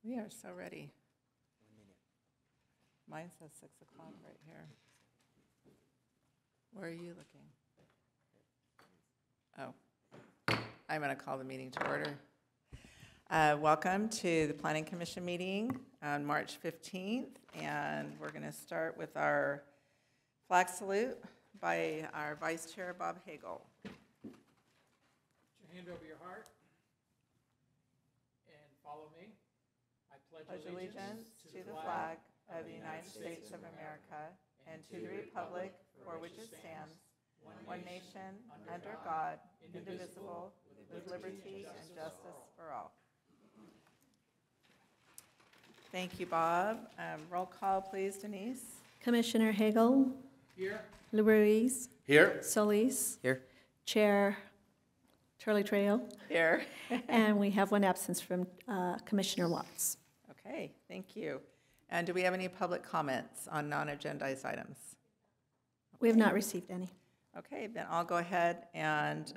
We are so ready. Mine says 6 o'clock right here. Where are you looking? Oh, I'm going to call the meeting to order. Welcome to the Planning Commission meeting on March 15th, and we're going to start with our flag salute by our Vice Chair, Bob Hagel. Put your hand over your heart and follow me. I Pledge allegiance to the flag of the United States of America and to the republic for which it stands, one nation, under God, indivisible, with liberty and justice for all. Thank you, Bob. Roll call, please, Denise. Commissioner Hagel. Here. Ruiz. Here. Solis. Here. Chair Charlie Trejo. Here. And we have one absence from Commissioner Watts. Okay, thank you. And do we have any public comments on non-agendized items? We have not received any. Okay, then I'll go ahead and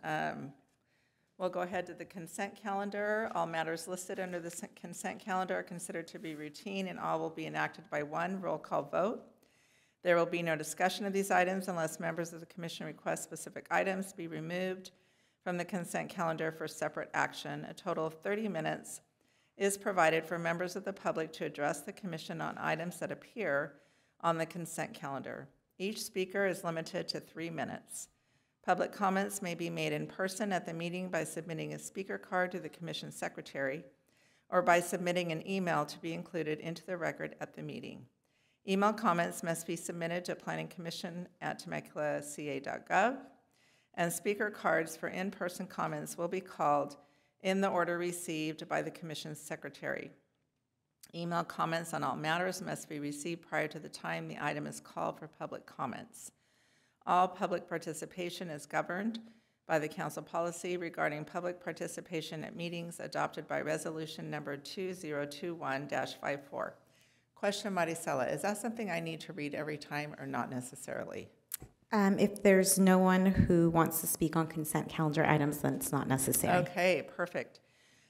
we'll go ahead to the consent calendar. All matters listed under the consent calendar are considered to be routine, and all will be enacted by one roll call vote. There will be no discussion of these items unless members of the commission request specific items be removed from the consent calendar for separate action. A total of 30 minutes is provided for members of the public to address the commission on items that appear on the consent calendar. Each speaker is limited to 3 minutes. Public comments may be made in person at the meeting by submitting a speaker card to the commission secretary or by submitting an email to be included into the record at the meeting. Email comments must be submitted to planningcommission@temeculaca.gov, and speaker cards for in-person comments will be called in the order received by the commission's secretary. Email comments on all matters must be received prior to the time the item is called for public comments. All public participation is governed by the council policy regarding public participation at meetings adopted by resolution number 2021-54. Question, Maricela, is that something I need to read every time or not necessarily? If there's no one who wants to speak on consent calendar items, then it's not necessary. Okay, perfect.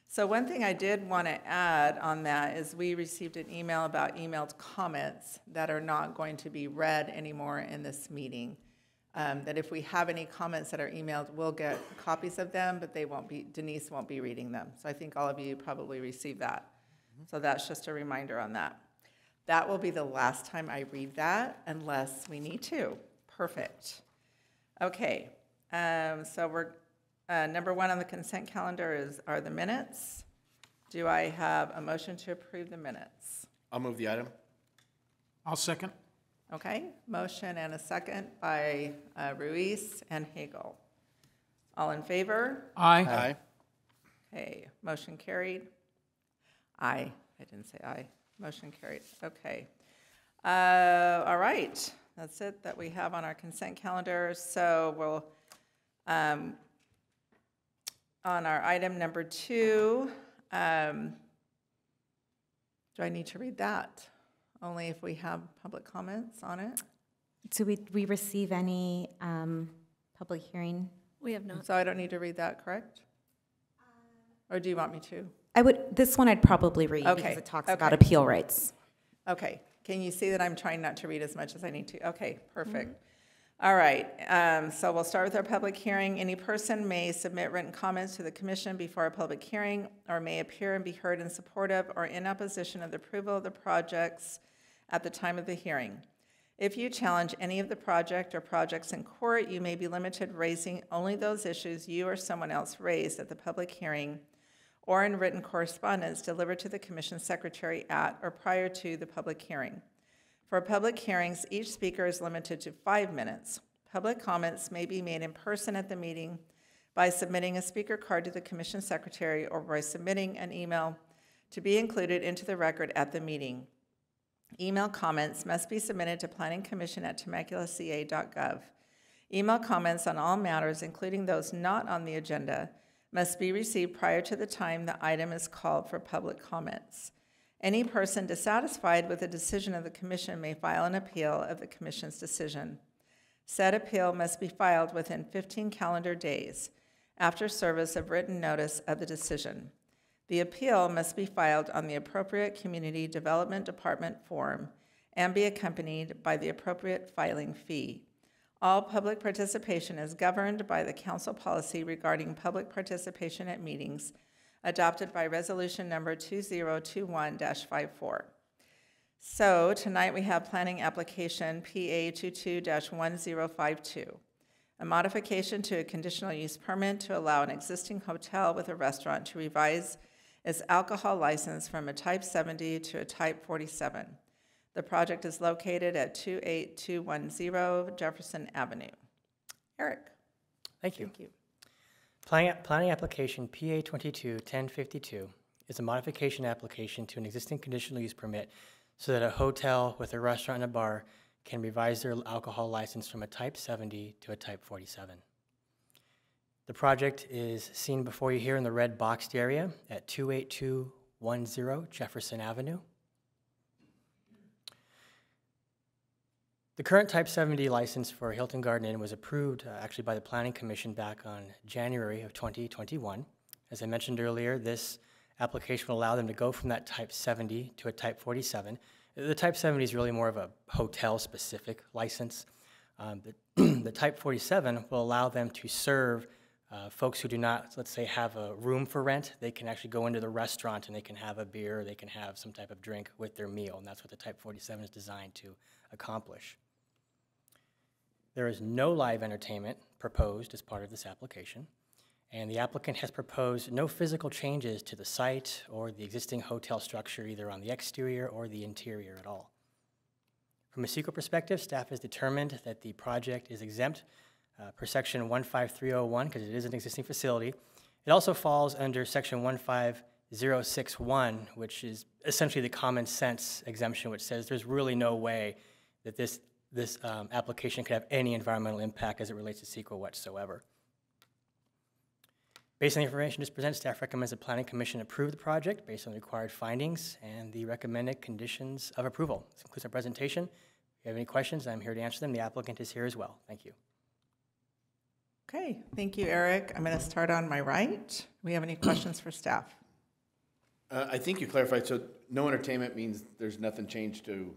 So one thing I did want to add on that is we received an email about emailed comments that are not going to be read anymore in this meeting. That if we have any comments that are emailed, we'll get copies of them, but they won't be, Denise won't be reading them. So I think all of you probably received that. So that's just a reminder on that. That will be the last time I read that unless we need to. Perfect. Okay, so we're number one on the consent calendar are the minutes. Do I have a motion to approve the minutes? I'll move the item. I'll second. Okay, motion and a second by Ruiz and Hagel. All in favor? Aye. Aye. Okay, motion carried. Aye, I didn't say aye. Motion carried, okay. All right, that's it that we have on our consent calendar. So we'll, on our item number 2, do I need to read that? Only if we have public comments on it? Do we receive any public hearing? We have not. So I don't need to read that, correct? Or do you want me to? This one I'd probably read Okay. because it talks about appeal rights. Okay, can you see that I'm trying not to read as much as I need to? Okay, perfect. All right, so we'll start with our public hearing. Any person may submit written comments to the commission before a public hearing or may appear and be heard in support of or in opposition of the approval of the projects at the time of the hearing. If you challenge any of the project or projects in court, you may be limited raising only those issues you or someone else raised at the public hearing or in written correspondence delivered to the commission secretary at or prior to the public hearing. For public hearings, each speaker is limited to 5 minutes. Public comments may be made in person at the meeting by submitting a speaker card to the commission secretary or by submitting an email to be included into the record at the meeting. Email comments must be submitted to planningcommission@temeculaca.gov. Email comments on all matters, including those not on the agenda, must be received prior to the time the item is called for public comments. Any person dissatisfied with the decision of the commission may file an appeal of the commission's decision. Said appeal must be filed within 15 calendar days after service of written notice of the decision. The appeal must be filed on the appropriate Community Development Department form and be accompanied by the appropriate filing fee. All public participation is governed by the council policy regarding public participation at meetings adopted by resolution number 2021-54. So tonight we have planning application PA 22-1052, a modification to a conditional use permit to allow an existing hotel with a restaurant to revise its alcohol license from a type 70 to a type 47. The project is located at 28210 Jefferson Avenue. Eric. Thank you. Thank you. Planning application PA 22-1052 is a modification application to an existing conditional use permit so that a hotel with a restaurant and a bar can revise their alcohol license from a type 70 to a type 47. The project is seen before you here in the red boxed area at 28210 Jefferson Avenue. The current Type 70 license for Hilton Garden Inn was approved actually by the Planning Commission back on January of 2021. As I mentioned earlier, this application will allow them to go from that Type 70 to a Type 47. The Type 70 is really more of a hotel-specific license. The Type 47 will allow them to serve folks who do not, let's say, have a room for rent. They can actually go into the restaurant and they can have a beer, or they can have some type of drink with their meal, and that's what the Type 47 is designed to accomplish. There is no live entertainment proposed as part of this application, and the applicant has proposed no physical changes to the site or the existing hotel structure, either on the exterior or the interior at all. From a CEQA perspective, staff has determined that the project is exempt per section 15301 because it is an existing facility. It also falls under section 15061, which is essentially the common sense exemption, which says there's really no way that this application could have any environmental impact as it relates to CEQA whatsoever. Based on the information just presented, staff recommends the Planning Commission approve the project based on the required findings and the recommended conditions of approval. This concludes our presentation. If you have any questions, I'm here to answer them. The applicant is here as well. Thank you. Okay, thank you, Eric. I'm going to start on my right. Do we have any questions for staff? I think you clarified, so no entertainment means there's nothing changed to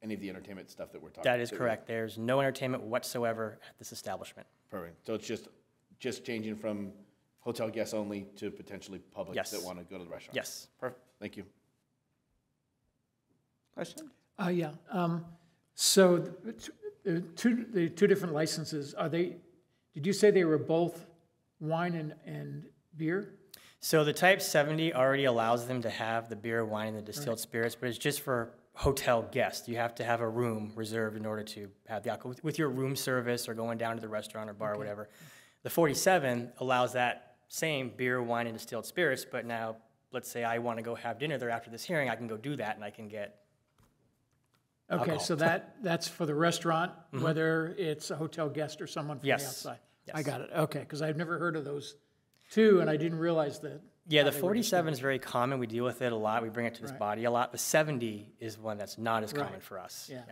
any of the entertainment stuff that we're talking about? That is correct. There's no entertainment whatsoever at this establishment. Perfect. So it's just changing from hotel guests only to potentially public Yes. that want to go to the restaurant? Yes. Perfect. Thank you. Question? Yeah. So the two different licenses, are they, did you say they were both wine and beer? So the Type 70 already allows them to have the beer, wine, and the distilled spirits, but it's just for hotel guests. You have to have a room reserved in order to have the alcohol with your room service or going down to the restaurant or bar or whatever. The 47 allows that same beer, wine, and distilled spirits, but now let's say I want to go have dinner there after this hearing, I can go do that and I can get Okay, alcohol. so that's for the restaurant, whether it's a hotel guest or someone from the Yes. outside? Yes. I got it, okay, because I've never heard of those two, and I didn't realize that. Yeah, the how they were 47 is very common. We deal with it a lot. We bring it to this Right. body a lot. The 70 is one that's not as common Right. for us. Yeah.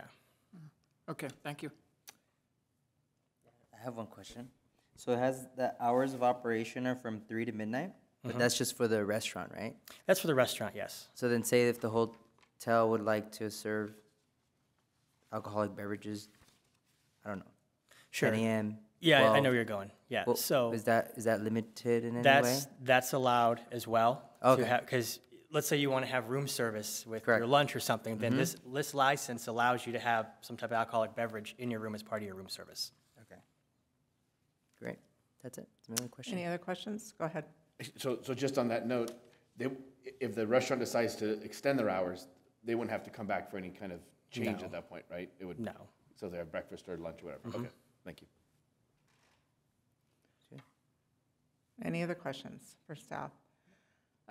Okay, thank you. I have one question. So it has the hours of operation are from 3 to midnight, but that's just for the restaurant, right? That's for the restaurant, yes. So then say if the hotel would like to serve alcoholic beverages, I don't know, Sure. 10 a.m. Yeah, I 12, know where you're going. Yeah, well, so is that limited in any way? that's allowed as well. Okay. Because let's say you want to have room service with Correct. your lunch or something, then this license allows you to have some type of alcoholic beverage in your room as part of your room service. Okay. Great. That's it. That's my only question. Any other questions? Go ahead. So just on that note, if the restaurant decides to extend their hours, they wouldn't have to come back for any kind of change No. at that point, right? It would. No. So they have breakfast or lunch or whatever. Okay, thank you. Any other questions for staff?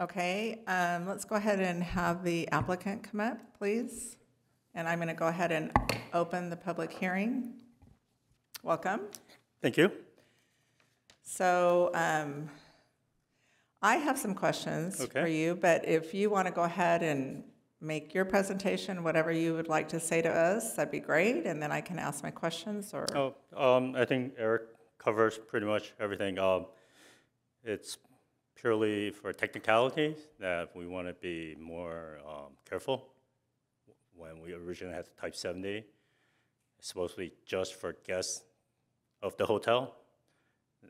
Okay, let's go ahead and have the applicant come up, please. And I'm going to go ahead and open the public hearing. Welcome. Thank you. So I have some questions Okay. for you, but if you want to go ahead and make your presentation, whatever you would like to say to us, that'd be great, and then I can ask my questions, or... I think Eric covers pretty much everything. It's purely for technicalities that we want to be more careful. When we originally had the Type 70, it's supposed to be just for guests of the hotel.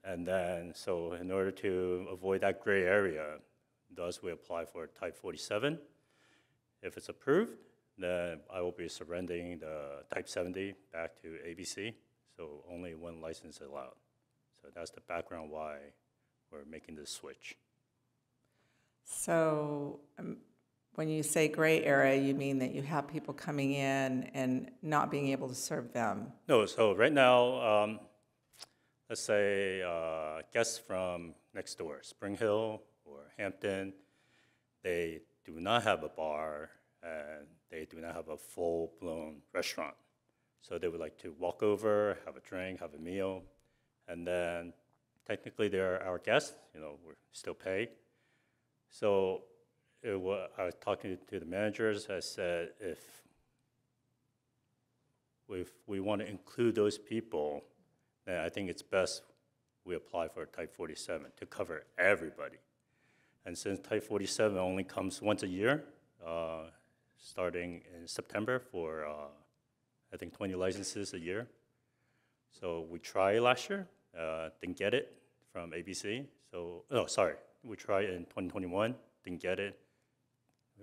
And then, so in order to avoid that gray area, thus we apply for Type 47. If it's approved, then I will be surrendering the Type 70 back to ABC. So only one license is allowed. So that's the background why we're making this switch. So when you say gray area, you mean that you have people coming in and not being able to serve them? No, so right now, let's say guests from next door, Spring Hill or Hampton, they do not have a bar and they do not have a full-blown restaurant. So they would like to walk over, have a drink, have a meal, and then technically they're our guests, we're still paid. So I was talking to the managers, I said if we want to include those people, then I think it's best we apply for Type 47 to cover everybody. And since Type 47 only comes once a year, starting in September for, I think, 20 licenses a year. So we tried last year, didn't get it from ABC. So, we tried in 2021, didn't get it.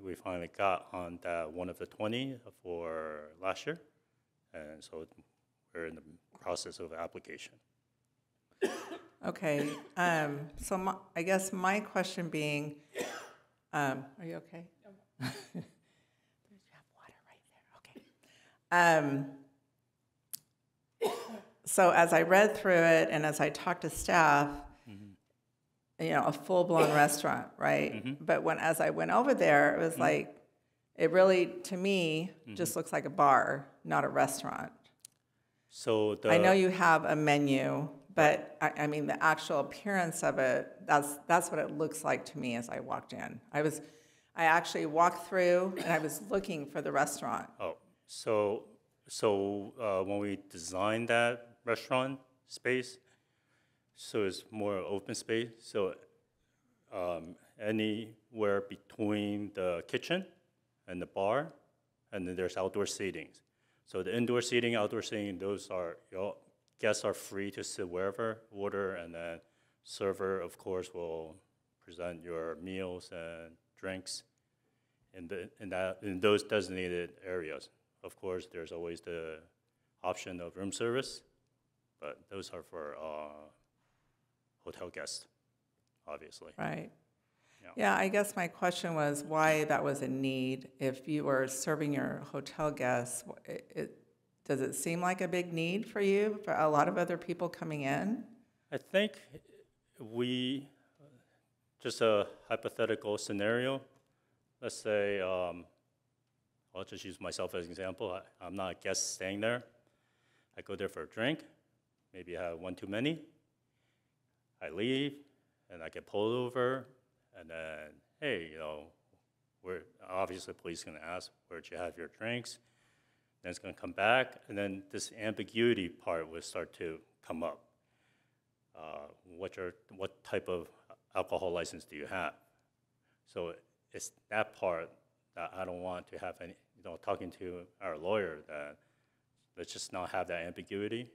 We finally got on that one of the 20 for last year. And so we're in the process of application. Okay, so I guess my question being, are you okay? There's you have water right there, okay. So as I read through it and as I talked to staff, a full-blown restaurant, right? But as I went over there, it was like, it really, to me, just looks like a bar, not a restaurant. So I know you have a menu, but I mean, the actual appearance of it, that's what it looks like to me as I walked in. I actually walked through and I was looking for the restaurant. Oh, so when we designed that restaurant space, so it's more open space. So anywhere between the kitchen and the bar, and then there's outdoor seatings. So the indoor seating, outdoor seating, those are, guests are free to sit wherever, order, and then server, of course, will present your meals and drinks in those designated areas. Of course, there's always the option of room service, but those are for hotel guests, obviously. Right. Yeah, I guess my question was why that was a need. If you were serving your hotel guests, does it seem like a big need for you, for a lot of other people coming in? I think just a hypothetical scenario, let's say, I'll just use myself as an example. I'm not a guest staying there. I go there for a drink, maybe I have one too many. I leave, and I get pulled over, and then, hey, obviously the police is going to ask, where'd you have your drinks? Then it's going to come back, and then this ambiguity part will start to come up. What type of alcohol license do you have? So it's that part that I don't want to have any, talking to our lawyer, that let's just not have that ambiguity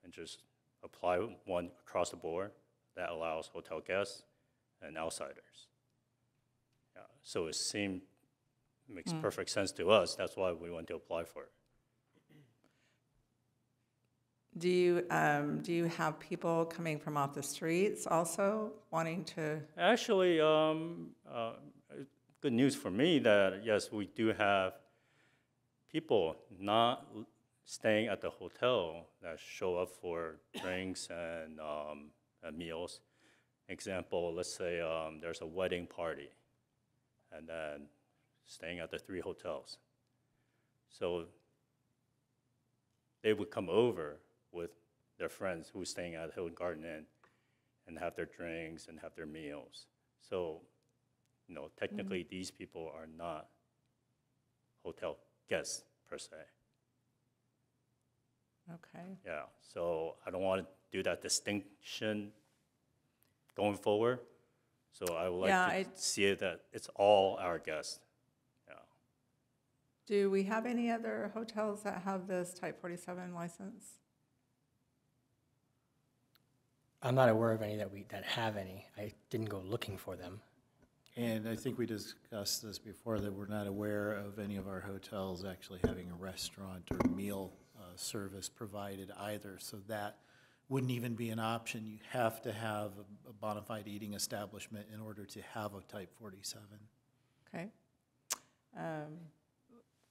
and just apply one across the board that allows hotel guests and outsiders. Yeah, so it makes perfect sense to us. That's why we want to apply for it. Do you have people coming from off the streets also wanting to? Actually, good news for me that yes, we do have people not staying at the hotel that show up for drinks and meals. Example, let's say there's a wedding party and then staying at the 3 hotels. So they would come over with their friends who are staying at Hilton Garden Inn and have their drinks and have their meals. So, technically these people are not hotel guests per se. Okay. Yeah, so I don't want to do that distinction going forward. So I would Yeah, like to see it that it's all our guests. Yeah. Do we have any other hotels that have this type 47 license? I'm not aware of any that have any. I didn't go looking for them. And I think we discussed this before, that we're not aware of any of our hotels actually having a restaurant or meal service provided either. So that wouldn't even be an option. You have to have a bona fide eating establishment in order to have a type 47. Okay.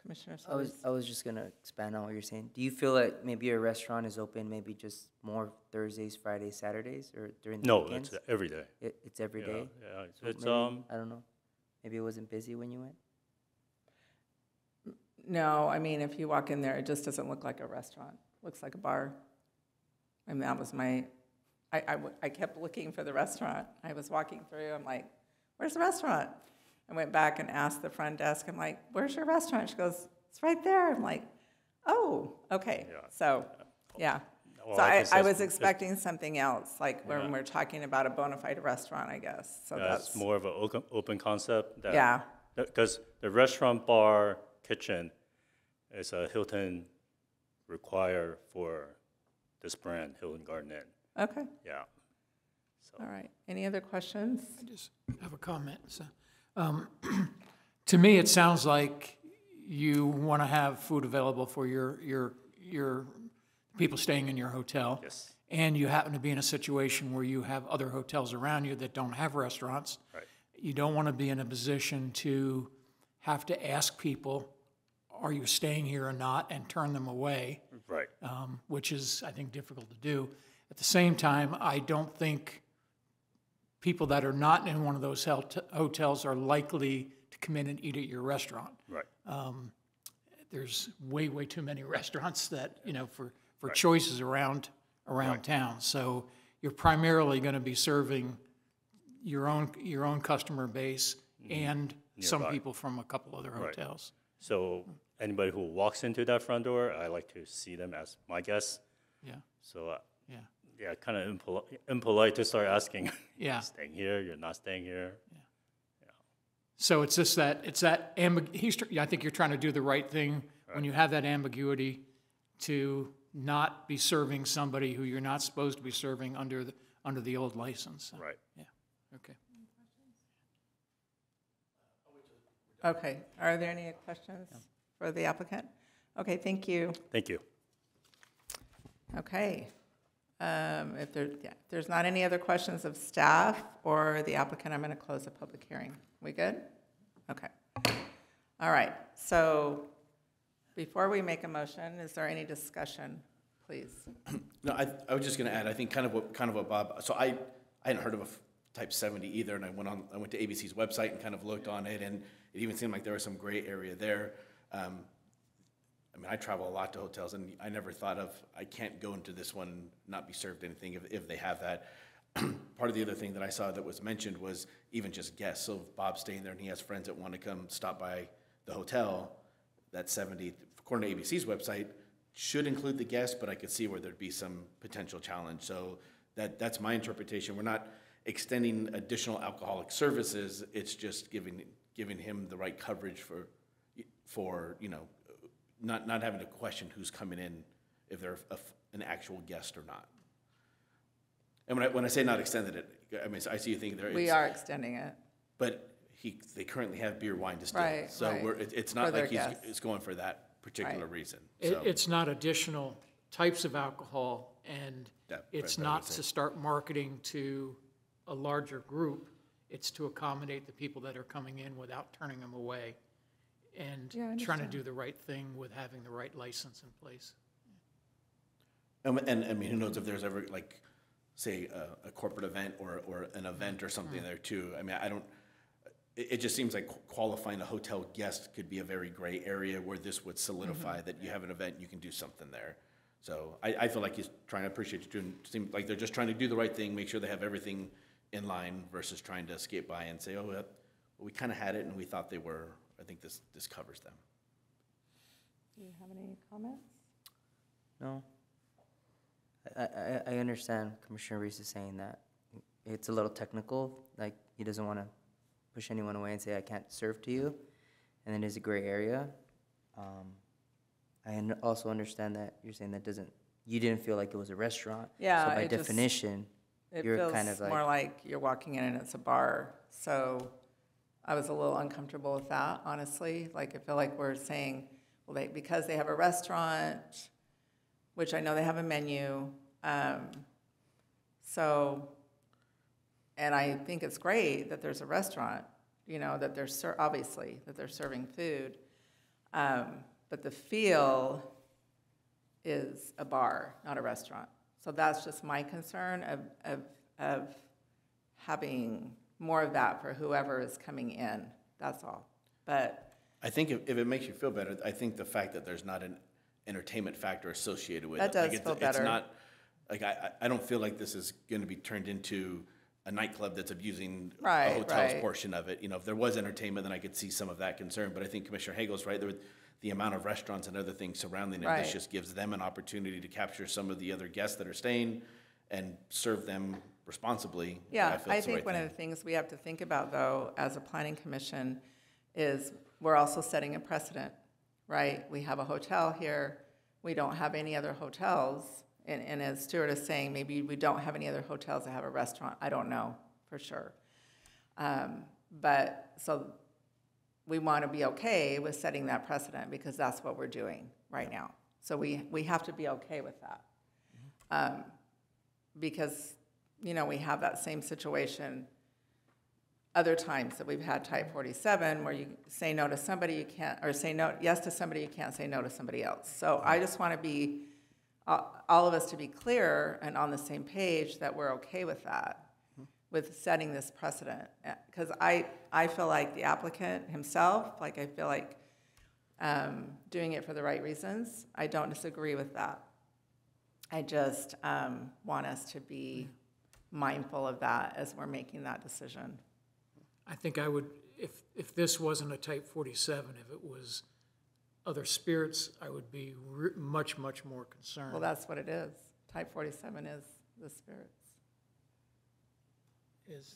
Commissioner I was, Solis? I was just gonna expand on what you're saying. Do you feel like maybe your restaurant is open maybe just more Thursdays, Fridays, Saturdays, or during the No, weekends? it's every day. It's every Yeah, day? yeah. So It's, maybe, I don't know, maybe it wasn't busy when you went? No, I mean, if you walk in there, it just doesn't look like a restaurant. Looks like a bar. I mean, that was I kept looking for the restaurant. I was walking through, I'm like, where's the restaurant? I went back and asked the front desk, I'm like, where's your restaurant? She goes, it's right there. I'm like, oh, okay. Yeah. So, yeah. Well, So like I said, was it's- expecting something else, like when Yeah. we're talking about a bona fide restaurant, I guess. So That's that's, more of an open concept. That, yeah, Because the restaurant, bar, kitchen is a Hilton require for this brand, Hilton Garden Inn. okay, Yeah. all right. Any other questions? I just have a comment. So, to me, it sounds like you want to have food available for your people staying in your hotel. Yes. And you happen to be in a situation where you have other hotels around you that don't have restaurants. Right. You don't want to be in a position to have to ask people, are you staying here or not, and turn them away, Right. which is, I think, difficult to do. At the same time, I don't think people that are not in one of those hotels are likely to come in and eat at your restaurant. Right. There's way, way too many restaurants that, for choices around town. So you're primarily going to be serving your own customer base and some Nearby. people from a couple other hotels. So anybody who walks into that front door, I like to see them as my guests. Yeah, So yeah, yeah, kind of impolite to start asking, yeah. staying here, you're not staying here. So it's just that, I think you're trying to do the right thing when you have that ambiguity to not be serving somebody who you're not supposed to be serving under the old license. So, Right. yeah, okay. Okay, are there any questions for the applicant? Okay, thank you. Thank you. Okay. If there's not any other questions of staff or the applicant, I'm going to close the public hearing. We good? Okay. All right, so before we make a motion, is there any discussion, please? No, I was just gonna add, I think kind of what Bob, so I hadn't heard of a type 70 either, and I went to ABC's website and kind of looked on it, and it even seemed like there was some gray area there. I mean, I travel a lot to hotels, and I never thought of, I can't go into this one, not be served anything if they have that. Part of the other thing that I saw that was mentioned was even just guests. So if Bob's staying there and he has friends that want to come stop by the hotel, that 70, according to ABC's website, should include the guests, but I could see where there'd be some potential challenge. So that's my interpretation. We're not extending additional alcoholic services. It's just giving him the right coverage for not having to question who's coming in, if they're an actual guest or not. And when I say not extended it, I mean, I see you thinking there. We are extending it. But they currently have beer, wine distilled. Right, So right. it's For not their like guests. he's going for that particular Right. reason. It, So it's not additional types of alcohol, and Yeah, it's right, I would not say. to start marketing to a larger group. It's to accommodate the people that are coming in without turning them away, and Yeah, I trying to understand. do the right thing with having the right license in place. And I mean, who knows if there's ever like, say, a corporate event or an event or something there too. I mean, it just seems like qualifying a hotel guest could be a very gray area where this would solidify that you have an event, you can do something there. So I feel like he's trying to appreciate you doing, seem like they're just trying to do the right thing, make sure they have everything in line versus trying to skate by and say, oh, well, we kind of had it and we thought they were. I think this covers them. Do you have any comments? No. I understand Commissioner Reese is saying that it's a little technical, like he doesn't want to push anyone away and say, I can't serve to you. And then there's a gray area. Also understand that you're saying that you didn't feel like it was a restaurant. Yeah, So by it just- definition, It you're feels kind of more like, like you're walking in and it's a bar. So I was a little uncomfortable with that, honestly. Like, I feel like we're saying, well, because they have a restaurant, which I know they have a menu. And I think it's great that there's a restaurant, that they're obviously that they're serving food. But the feel is a bar, not a restaurant. So that's just my concern of having more of that for whoever is coming in. That's all. But I think if it makes you feel better, I think the fact that there's not an entertainment factor associated with That it. does Like feel it's better. not, like, I don't feel like this is going to be turned into a nightclub that's abusing Right, a hotel's right. portion of it. If there was entertainment, then I could see some of that concern. But I think Commissioner Hagel's right. The amount of restaurants and other things surrounding it, Right. this just gives them an opportunity to capture some of the other guests that are staying and serve them responsibly. yeah, feel I it's the think right one thing. of the things we have to think about, though, as a planning commission, is we're also setting a precedent, right? We have a hotel here. We don't have any other hotels. And as Stuart is saying, maybe we don't have any other hotels that have a restaurant. I don't know for sure. But so we want to be okay with setting that precedent because that's what we're doing right now. So we have to be okay with that. Because, we have that same situation other times that we've had type 47 where you say no to somebody, you can't, or say yes to somebody, you can't say no to somebody else. So I just want to be, all of us to be clear and on the same page that we're okay with that, with setting this precedent. Because I feel like the applicant himself, I feel like doing it for the right reasons. I don't disagree with that. I just want us to be mindful of that as we're making that decision. I think I would, if this wasn't a type 47, if it was other spirits, I would be much, much more concerned. Well, that's what it is. Type 47 is the spirits.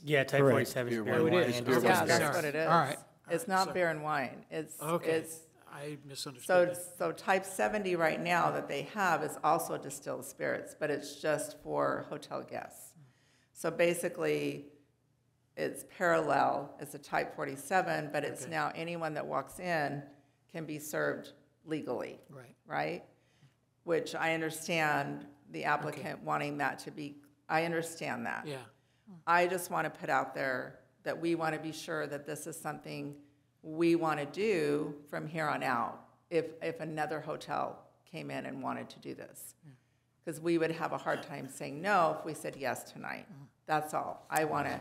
Yeah, type Correct. 47 is Beer, beer, wine, wine, wine. and Beer, Yeah, wine, that's sorry. what it is. All right. It's not So- beer and wine. Okay, I misunderstood that. So type 70 right now that they have is also distilled spirits, but it's just for hotel guests. So basically, it's parallel, it's a type 47, but it's now anyone that walks in can be served legally, Right. right? Which I understand the applicant wanting that to be, I understand that. Yeah, I just want to put out there that we want to be sure that this is something we want to do from here on out if another hotel came in and wanted to do this. Because we would have a hard time saying no if we said yes tonight. That's all. I want to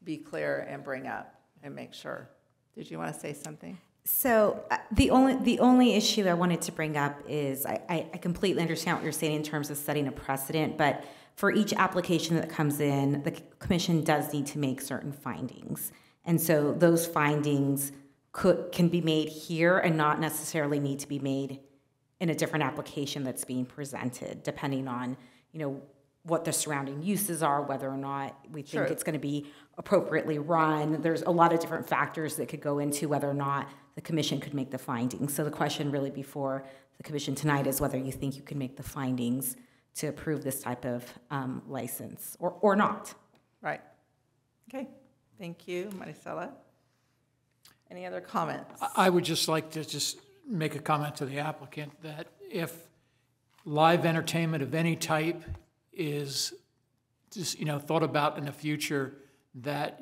be clear and bring up and make sure. Did you want to say something? So the only issue I wanted to bring up is I completely understand what you're saying in terms of setting a precedent, but for each application that comes in, the commission does need to make certain findings. And so those findings can be made here and not necessarily need to be made in a different application that's being presented, depending on, what the surrounding uses are, whether or not we think Sure. it's going to be appropriately run. There's a lot of different factors that could go into whether or not the commission could make the findings. So the question really before the commission tonight is whether you think you can make the findings to approve this type of license or not. Right. Okay. Thank you, Maricela. Any other comments? I would just like to make a comment to the applicant that if live entertainment of any type is just, thought about in the future, that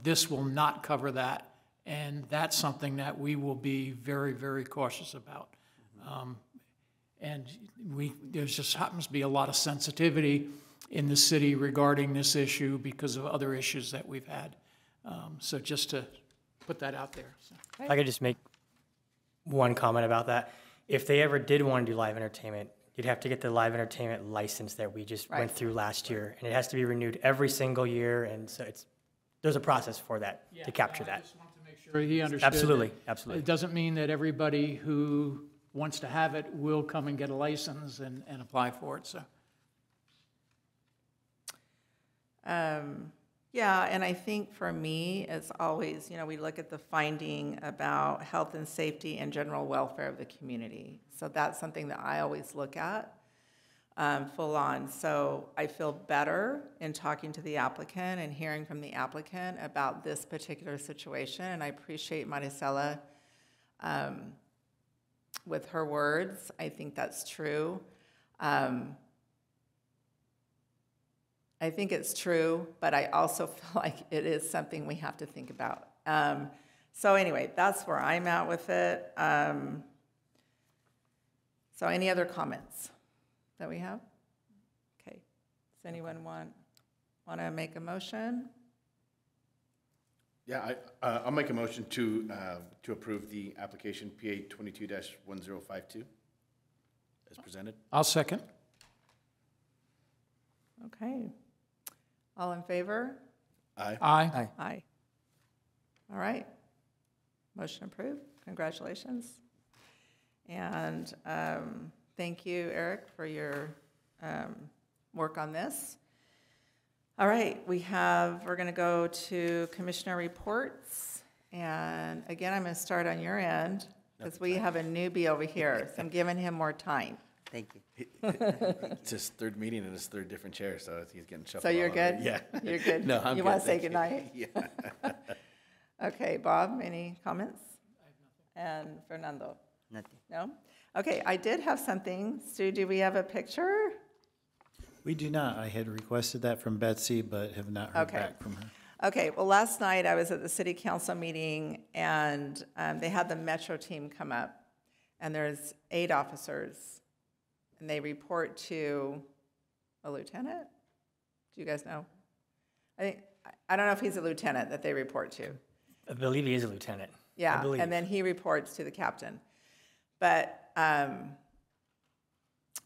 this will not cover that. And that's something that we will be very, very cautious about. And there just happens to be a lot of sensitivity in the city regarding this issue because of other issues that we've had. So just to put that out there. So. If I could just make one comment about that. If they ever did want to do live entertainment, you'd have to get the live entertainment license that we just went through last year, and it has to be renewed every single year, and so there's a process for that, to capture I that. just want to make sure he understood. Absolutely, that absolutely. It doesn't mean that everybody who wants to have it will come and get a license and apply for it, so. Yeah, and I think for me, it's always, we look at the finding about health and safety and general welfare of the community. So that's something that I always look at full on. So I feel better in talking to the applicant and hearing from the applicant about this particular situation. And I appreciate Maricela with her words. I think that's true. I think it's true, but I also feel like it is something we have to think about. So anyway, that's where I'm at with it. So any other comments that we have? Okay. Does anyone want to make a motion? Yeah, I'll make a motion to approve the application PA 22-1052 as presented. I'll second. Okay. All in favor? Aye. Aye. Aye. All right. Motion approved. Congratulations. And thank you, Eric, for your work on this. All right, we're going to go to commissioner reports. And again, I'm going to start on your end because we have a newbie over here. So I'm giving him more time. Thank you. It's his third meeting in his third different chair, so he's getting shuffled. So you're all over. good? Yeah. You're good? No, I'm You good, want to say thank you. goodnight? Yeah. Okay, Bob, any comments? And Fernando? Nothing. No? Okay, I did have something. Stu, do we have a picture? We do not. I had requested that from Betsy, but have not heard Okay. back from her. Okay, well, last night I was at the city council meeting and they had the Metro team come up and there's 8 officers and they report to a lieutenant? Do you guys know? I don't know if he's a lieutenant that they report to. I believe he is a lieutenant. I Yeah, believe. and then he reports to the captain. But,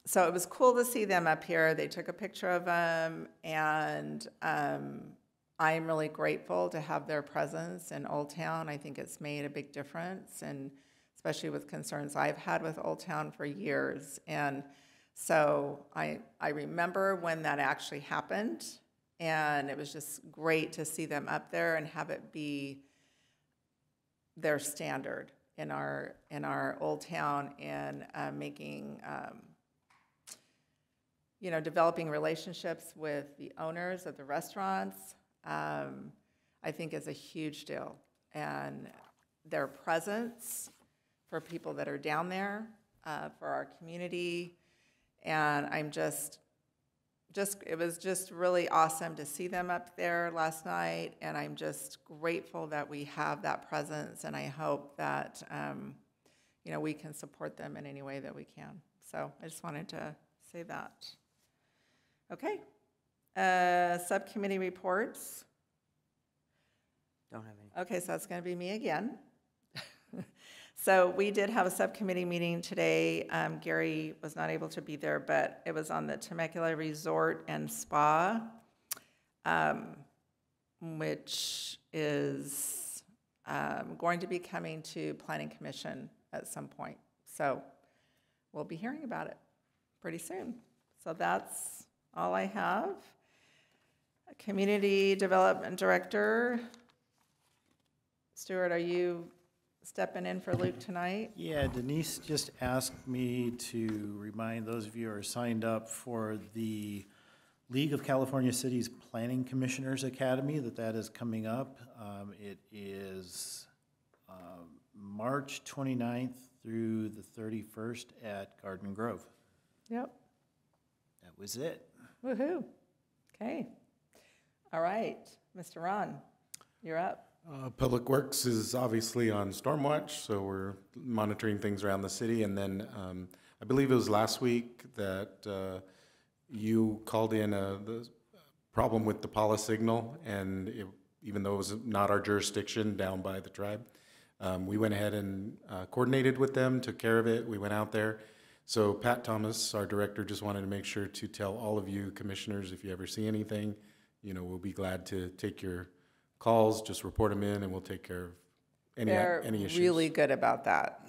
so it was cool to see them up here. They took a picture of them, and I'm really grateful to have their presence in Old Town. I think it's made a big difference, and especially with concerns I've had with Old Town for years. And so I remember when that actually happened, and it was just great to see them up there and have it be their standard in our Old Town and making, developing relationships with the owners of the restaurants, I think is a huge deal. And their presence for people that are down there, for our community. And I'm it was just really awesome to see them up there last night, and I'm just grateful that we have that presence, and I hope that, we can support them in any way that we can. So I just wanted to say that. Okay. Subcommittee reports. Don't have any. Okay, so that's going to be me again. So we did have a subcommittee meeting today. Gary was not able to be there, but it was on the Temecula Resort and Spa, which is going to be coming to Planning Commission at some point. So we'll be hearing about it pretty soon. So that's all I have. Community Development Director. Stuart, are you stepping in for Luke tonight? Yeah, Denise just asked me to remind those of you who are signed up for the League of California Cities Planning Commissioners Academy, that is coming up. It is March 29th through the 31st at Garden Grove. Yep. That was it. Woohoo. Okay. All right. Mr. Ron, you're up. Public Works is obviously on storm watch, so we're monitoring things around the city. And then I believe it was last week that you called in the problem with the Paula signal, and even though it was not our jurisdiction down by the tribe, we went ahead and coordinated with them, took care of it. We went out there. So Pat Thomas, our director, just wanted to make sure to tell all of you commissioners, if you ever see anything, we'll be glad to take your calls, just report them in, and we'll take care of any issues. They're really good about that.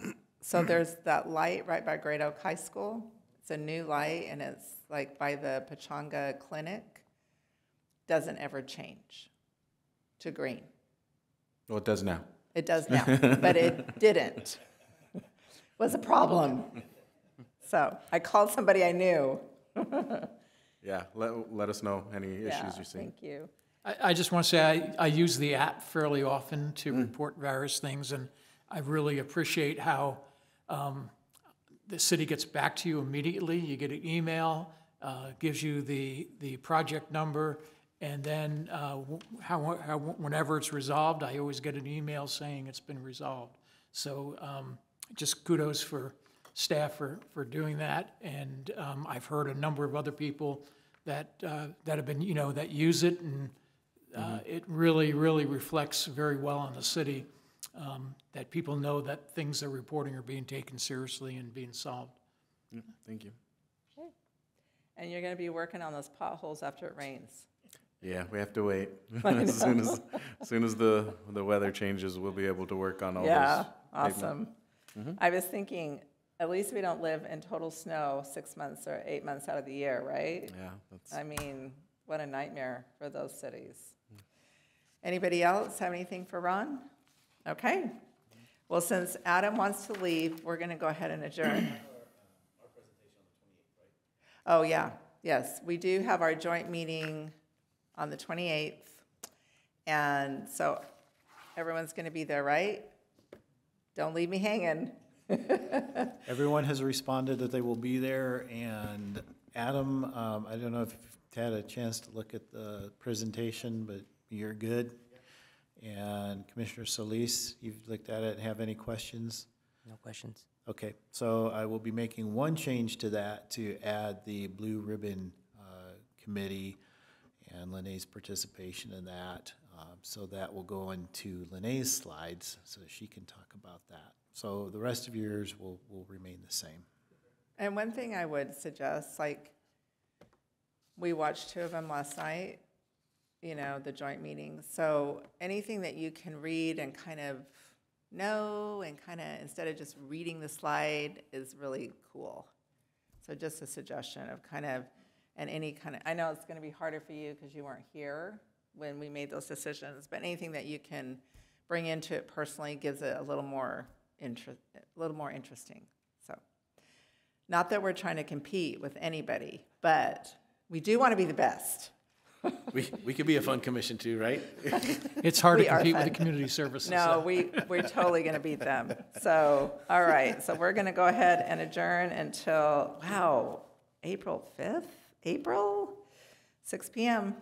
So there's that light right by Great Oak High School. It's a new light, and it's like by the Pachanga Clinic. doesn't ever change to green. Well, it does now. It does now, but it didn't. Was a problem. So I called somebody I knew. Yeah, let us know any issues you see. Thank you. I just want to say I use the app fairly often to report various things, and I really appreciate how the city gets back to you immediately. You get an email, gives you the project number, and then whenever it's resolved, I always get an email saying it's been resolved. So just kudos for staff for doing that. And I've heard a number of other people that have been, that use it, and it really, really reflects very well on the city, that people know that things they're reporting are being taken seriously and being solved. Yeah, thank you. Okay. And you're going to be working on those potholes after it rains. Yeah, we have to wait. As soon as the weather changes, we'll be able to work on all those. Yeah, pavement. awesome. I was thinking, at least we don't live in total snow 6 months or 8 months out of the year, right? Yeah, that's. I mean, what a nightmare for those cities. Anybody else have anything for Ron? Okay. Well, since Adam wants to leave, we're going to go ahead and adjourn. Oh, yeah. Yes, we do have our joint meeting on the 28th. And so everyone's going to be there, right? Don't leave me hanging. Everyone has responded that they will be there, and Adam, I don't know if you've had a chance to look at the presentation, but you're good. And Commissioner Solis, you've looked at it and have any questions? No questions. Okay, so I will be making one change to that to add the Blue Ribbon Committee and Lene's participation in that. So that will go into Lene's slides so she can talk about that. So the rest of yours will remain the same. And one thing I would suggest, like, we watched 2 of them last night, the joint meetings. So anything that you can read and kind of know and kind of, instead of just reading the slide, is really cool. So just a suggestion of kind of, and any kind of, I know it's going to be harder for you because you weren't here when we made those decisions, but anything that you can bring into it personally gives it a little more interesting. So, not that we're trying to compete with anybody, but we do want to be the best. We could be a fun commission too, right? It's hard to We are compete with fun. the community services. No, we're totally going to beat them. So, all right, so we're going to go ahead and adjourn until, April 5th? April? 6 p.m.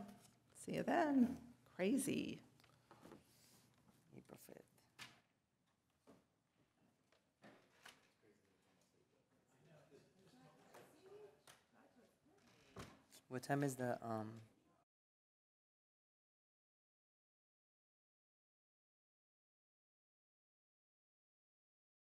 See you then. Crazy. April 5th. What time is the